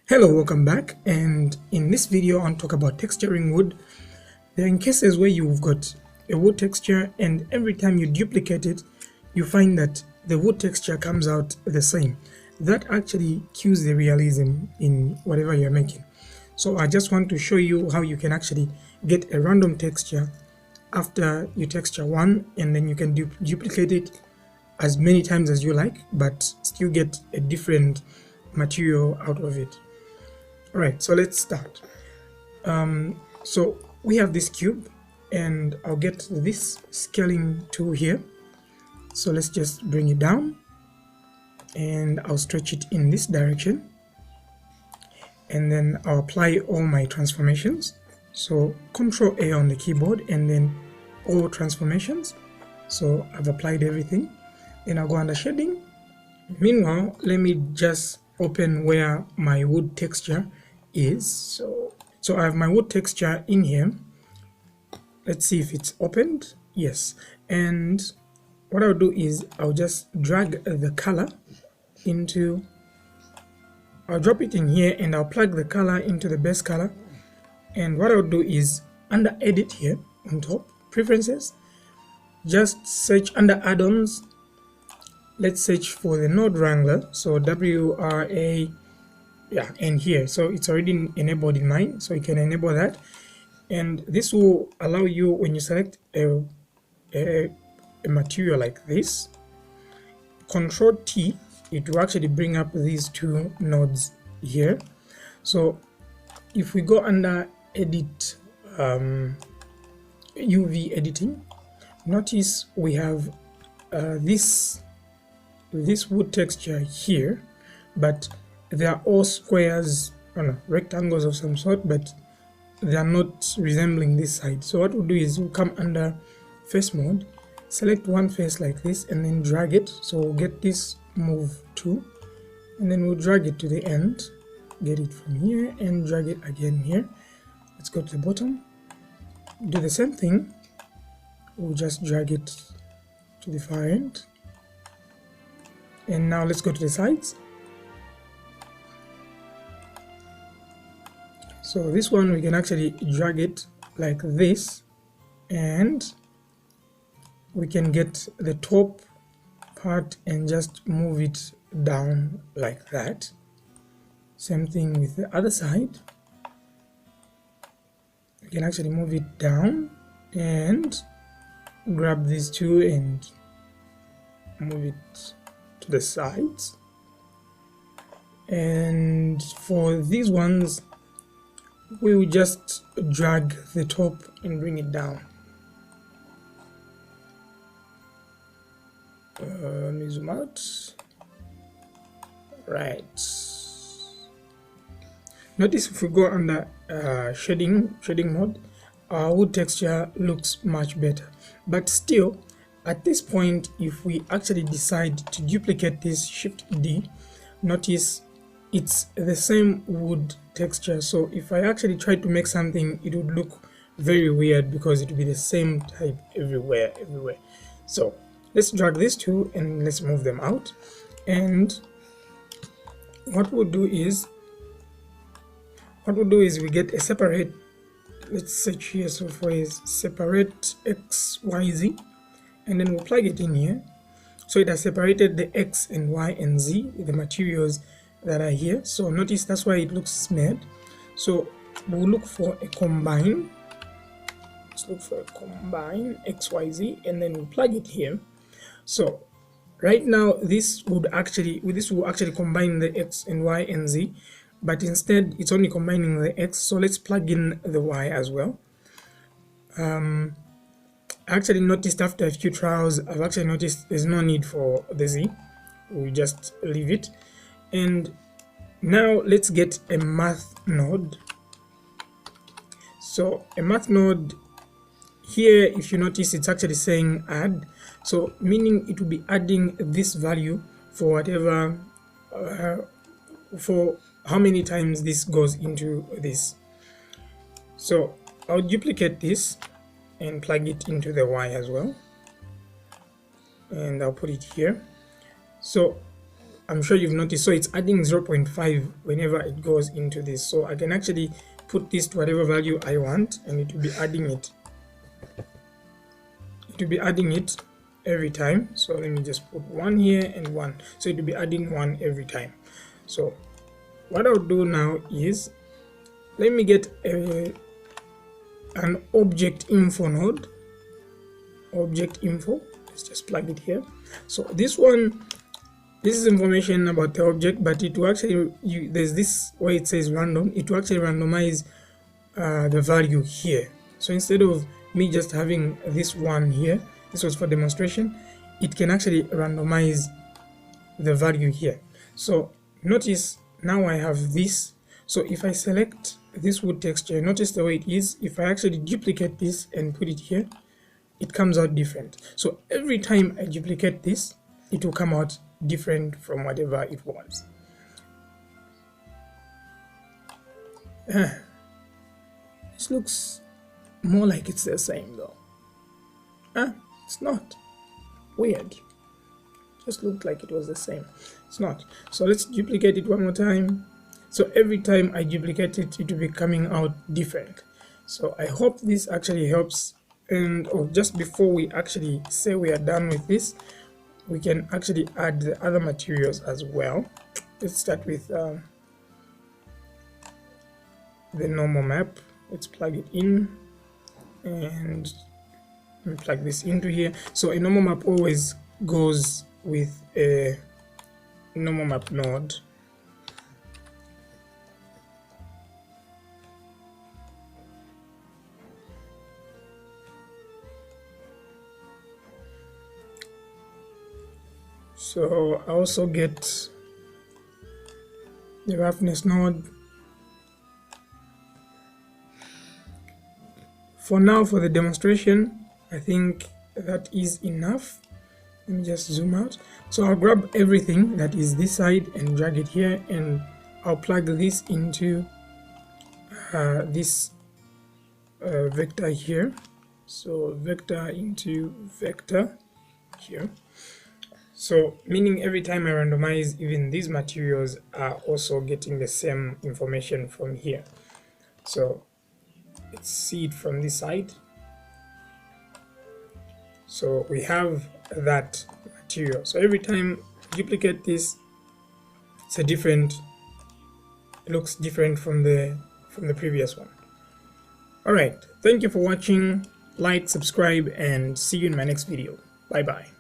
Hello, welcome back, and in this video I want to talk about texturing wood. There are in cases where you've got a wood texture and every time you duplicate it you find that the wood texture comes out the same. That actually kills the realism in whatever you're making. So I just want to show you how you can actually get a random texture after you texture one, and then you can duplicate it as many times as you like but still get a different material out of it. Alright, so let's start. So we have this cube and I'll get this scaling tool here. So let's just bring it down and I'll stretch it in this direction, and then I'll apply all my transformations. So Control A on the keyboard and then all transformations. So I've applied everything. Then I'll go under shading. Meanwhile, let me just open where my wood texture is. So I have my wood texture in here. Let's see if it's opened. Yes. And what I'll do is I'll just drag the color into, I'll drop it in here and I'll plug the color into the base color. And what I'll do is under edit here on top, preferences, just search under add-ons. Let's search for the node wrangler, so WRA, yeah, and here, so it's already enabled in mine, so you can enable that, and this will allow you, when you select a material like this, Control T, it will actually bring up these two nodes here. So if we go under edit, UV editing, notice we have this wood texture here, but they are all squares, rectangles of some sort, but they are not resembling this side. So what we'll do is we'll come under face mode, select one face like this and then drag it. So we'll get this move to, and then we'll drag it to the end, get it from here and drag it again here. Let's go to the bottom, do the same thing. We'll just drag it to the far end. And now let's go to the sides. So this one we can actually drag it like this and we can get the top part and just move it down like that. Same thing with the other side. We can actually move it down and grab these two and move it to the sides. And for these ones we will just drag the top and bring it down. Let me zoom out. Right, notice if we go under shading mode, our wood texture looks much better, but still at this point, if we actually decide to duplicate this, Shift D, notice it's the same wood texture. So if I actually try to make something, it would look very weird because it would be the same type everywhere. So let's drag these two and let's move them out. And what we'll do is we get a separate, let's search here, so for is separate XYZ, and then we'll plug it in here. So it has separated the X and Y and Z, the materials that are here. So notice that's why it looks smeared. So we'll look for a combine. Let's look for a combine XYZ and then we'll plug it here. So right now this will actually combine the X and Y and Z, but instead it's only combining the X. So let's plug in the Y as well. I actually noticed after a few trials, I've actually noticed there's no need for the Z. We just leave it. And now let's get a math node. So a math node here, if you notice, it's actually saying add. So meaning it will be adding this value for whatever, for how many times this goes into this. So I'll duplicate this and plug it into the Y as well, and I'll put it here. So I'm sure you've noticed. So it's adding 0.5 whenever it goes into this. So I can actually put this to whatever value I want, and it will be adding it. It will be adding it every time. So let me just put 1 here and 1. So it will be adding 1 every time. So what I'll do now is, let me get an object info node. Object info. Let's just plug it here. So this one, this is information about the object, but it will actually, there's this where it says random, it will actually randomize the value here. So instead of me just having this one here, this was for demonstration, it can actually randomize the value here. So notice now I have this. So if I select this wood texture, notice the way it is. If I actually duplicate this and put it here, it comes out different. So every time I duplicate this, it will come out different from whatever it was. This looks more like it's the same though. It's not. Weird. Just looked like it was the same. It's not. So let's duplicate it one more time. So every time I duplicate it, it will be coming out different. So I hope this actually helps. And just before we actually say we are done with this, we can actually add the other materials as well. Let's start with the normal map. Let's plug it in, and let me plug this into here. So a normal map always goes with a normal map node. So I also get the roughness node. For now, for the demonstration, I think that is enough. Let me just zoom out. So I'll grab everything that is this side and drag it here, and I'll plug this into this vector here. So vector into vector here. So meaning every time I randomize, even these materials are also getting the same information from here. So let's see it from this side. So we have that material. So every time I duplicate this, it's a different, it looks different from the previous one. All right, thank you for watching. Like, subscribe, and see you in my next video. Bye bye.